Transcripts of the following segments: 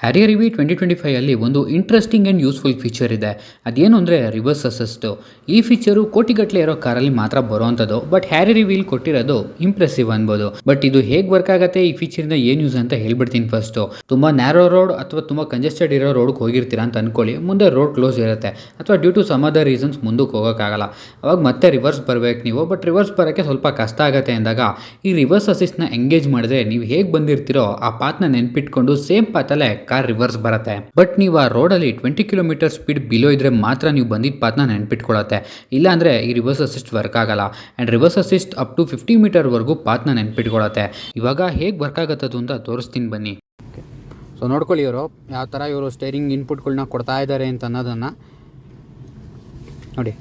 Harrier EV 2025 ಅಲ್ಲಿ ಒಂದು interesting and useful feature ಇದೆ. ಅದೇನು ಅಂದರೆ ರಿವರ್ಸ್ ಅಸಿಸ್ಟು. ಈ ಫೀಚರು ಕೋಟಿಗಟ್ಟಲೆ ಇರೋ ಕಾರಲ್ಲಿ ಮಾತ್ರ ಬರೋವಂಥದ್ದು. ಬಟ್ ಹ್ಯಾರಿಯರ್ ಇವಿಲಿ ಕೊಟ್ಟಿರೋದು ಇಂಪ್ರೆಸಿವ್ ಅನ್ಬೋದು. ಬಟ್ ಇದು ಹೇಗೆ ವರ್ಕ್ ಆಗುತ್ತೆ, ಈ ಫೀಚರಿಂದ ಏನು ಯೂಸ್ ಅಂತ ಹೇಳ್ಬಿಡ್ತೀನಿ ಫಸ್ಟು. ತುಂಬ ನ್ಯಾರೋ ರೋಡ್ ಅಥವಾ ತುಂಬ ಕಂಜೆಸ್ಟೆಡ್ ಇರೋ ರೋಡ್ಗೆ ಹೋಗಿರ್ತೀರಾ ಅಂತ ಅನ್ಕೊಳ್ಳಿ. ಮುಂದೆ ರೋಡ್ ಕ್ಲೋಸ್ ಇರುತ್ತೆ ಅಥವಾ due to some other reasons ಮುಂದಕ್ಕೆ ಹೋಗೋಕ್ಕಾಗಲ್ಲ. ಅವಾಗ ಮತ್ತೆ ರಿವರ್ಸ್ ಬರಬೇಕು ನೀವು. ಬಟ್ ರಿವರ್ಸ್ ಬರೋಕ್ಕೆ ಸ್ವಲ್ಪ ಕಷ್ಟ ಆಗುತ್ತೆ ಅಂದಾಗ ಈ ರಿವರ್ಸ್ ಅಸಿಸ್ಟ್ನ ಎಂಗೇಜ್ ಮಾಡಿದ್ರೆ ನೀವು ಹೇಗೆ ಬಂದಿರ್ತೀರೋ ಆ ಪಾತ್ನ ನೆನ್ಪಿಟ್ಕೊಂಡು ಸೇಮ್ ಪಾತಲ್ಲೇ ಕಾರ್ ರಿವರ್ಸ್ ಬರುತ್ತೆ. ಬಟ್ ನೀವು ಆ ರೋಡಲ್ಲಿ 20 ಕಿಲೋಮೀಟರ್ ಸ್ಪೀಡ್ ಬಿಲೋ ಇದ್ರೆ ಮಾತ್ರ ನೀವು ಬಂದಿದ್ದ ಪಾತ್ನ ನೆನ್ಪಿಟ್ಕೊಳ್ಳುತ್ತೆ. ಇಲ್ಲ ಅಂದರೆ ಈ ರಿವರ್ಸ್ ಅಸಿಸ್ಟ್ ವರ್ಕ್ ಆಗಲ್ಲ. And reverse assist up to 50 ಮೀಟರ್ವರೆಗೂ ಪಾತ್ನ ನೆನ್ಪಿಟ್ಕೊಳ್ಳುತ್ತೆ. ಇವಾಗ ಹೇಗೆ ವರ್ಕ್ ಆಗುತ್ತದು ಅಂತ ತೋರಿಸ್ತೀನಿ ಬನ್ನಿ. ಸೊ ನೋಡ್ಕೊಳ್ಳಿ ಇವರು ಯಾವ ಥರ ಇವರು ಸ್ಟೇರಿಂಗ್ ಇನ್ಪುಟ್ಗಳನ್ನ ಕೊಡ್ತಾ ಇದ್ದಾರೆ ಅಂತ ಅನ್ನೋದನ್ನು ನೋಡಿ.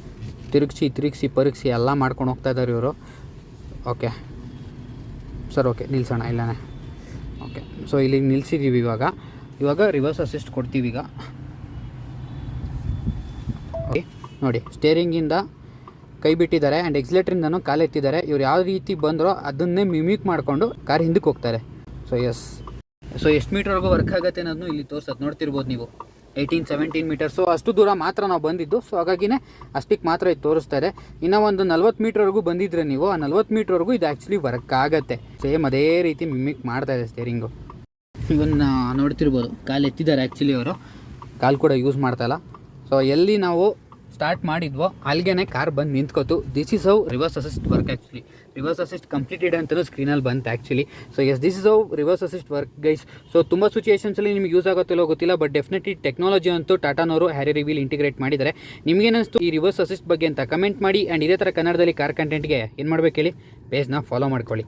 ತಿರುಗಿಸಿ ಪರೀಕ್ಷೆ ಎಲ್ಲ ಮಾಡ್ಕೊಂಡು ಹೋಗ್ತಾ ಇದ್ದಾರೆ ಇವರು. ಓಕೆ ಸರ್, ಓಕೆ ನಿಲ್ಸೋಣ ಇಲ್ಲನೇ. ಓಕೆ, ಸೊ ಇಲ್ಲಿ ನಿಲ್ಸಿದ್ದೀವಿ. ಇವಾಗ ರಿವರ್ಸ್ ಅಸಿಸ್ಟ್ ಕೊಡ್ತೀವಿ. ಈಗ ನೋಡಿ, ಸ್ಟೇರಿಂಗಿಂದ ಕೈ ಬಿಟ್ಟಿದ್ದಾರೆ ಆ್ಯಂಡ್ ಎಕ್ಸಿಲೇಟ್ರಿಂದನೂ ಕಾಲೆತ್ತಿದ್ದಾರೆ. ಇವ್ರು ಯಾವ ರೀತಿ ಬಂದರೋ ಅದನ್ನೇ ಮಿಮಿಕ್ ಮಾಡಿಕೊಂಡು ಕಾರ್ ಹಿಂದಕ್ಕೆ ಹೋಗ್ತಾರೆ. ಸೊ ಎಷ್ಟು ಮೀಟರ್ವರೆಗೂ ವರ್ಕ್ ಆಗುತ್ತೆ ಅನ್ನೋದನ್ನು ಇಲ್ಲಿ ತೋರ್ಸೋದು ನೋಡ್ತಿರ್ಬೋದು ನೀವು. 18-17 ಮೀಟರ್ಸು ಅಷ್ಟು ದೂರ ಮಾತ್ರ ನಾವು ಬಂದಿದ್ದು. ಸೊ ಹಾಗಾಗಿನೇ ಅಷ್ಟಕ್ಕೆ ಮಾತ್ರ ಇದು ತೋರಿಸ್ತಾ ಇದೆ. ಇನ್ನು ಒಂದು 40 ಮೀಟ್ರ್ವರೆಗೂ ಬಂದಿದ್ರೆ ನೀವು, ಆ 40 ಮೀಟ್ರ್ವರೆಗೂ ಇದು ಆ್ಯಕ್ಚುಲಿ ವರ್ಕ್ ಆಗುತ್ತೆ. ಸೇಮ್ ಅದೇ ರೀತಿ ಮಿಮಿಕ್ ಮಾಡ್ತಾ ಇದೆ ಸ್ಟೇರಿಂಗು. ಇವನ್ನ ನೋಡ್ತಿರ್ಬೋದು, ಕಾಲು ಎತ್ತಿದ್ದಾರೆ. ಆ್ಯಕ್ಚುಲಿ ಅವರು ಕಾಲು ಕೂಡ ಯೂಸ್ ಮಾಡ್ತಾಯಿಲ್ಲ. ಸೊ ಎಲ್ಲಿ ನಾವು ಸ್ಟಾರ್ಟ್ ಮಾಡಿದ್ವೋ ಅಲ್ಲಿಗೆ ಕಾರ್ ಬಂದು ನಿಂತ್ಕೋತು. This is how reverse assist work. Actually reverse assist completed ಅಂತಲೂ ಸ್ಕ್ರೀನಲ್ಲಿ ಬಂತು actually. So this is how reverse assist work guys. So ತುಂಬ ಸಿಚುಯೇಷನ್ಸಲ್ಲಿ ನಿಮಗೆ ಯೂಸ್ ಆಗುತ್ತಿಲ್ಲೋ ಗೊತ್ತಿಲ್ಲ, ಬಟ್ ಡೆಫಿನೆಟ್ಲಿ ಟೆಕ್ನಾಲಜಿ ಅಂತೂ ಟಾಟಾನವರು ಹ್ಯಾರಿಯರ್ ಇವಿಲಿ ಇಂಟಿಗ್ರೇಟ್ ಮಾಡಿದ್ದಾರೆ. ನಿಮಗೇನಿಸ್ತು ಈ ರಿವರ್ಸ್ ಅಸಿಸ್ಟ್ ಬಗ್ಗೆ ಅಂತ ಕಮೆಂಟ್ ಮಾಡಿ. ಆ್ಯಂಡ್ ಇದೇ ಥರ ಕನ್ನಡದಲ್ಲಿ ಕಾರ್ ಕಂಟೆಂಟ್ಗೆ ಏನು ಮಾಡಬೇಕು ಹೇಳಿ, ಪೇಜ್ನ ಫಾಲೋ ಮಾಡ್ಕೊಳ್ಳಿ.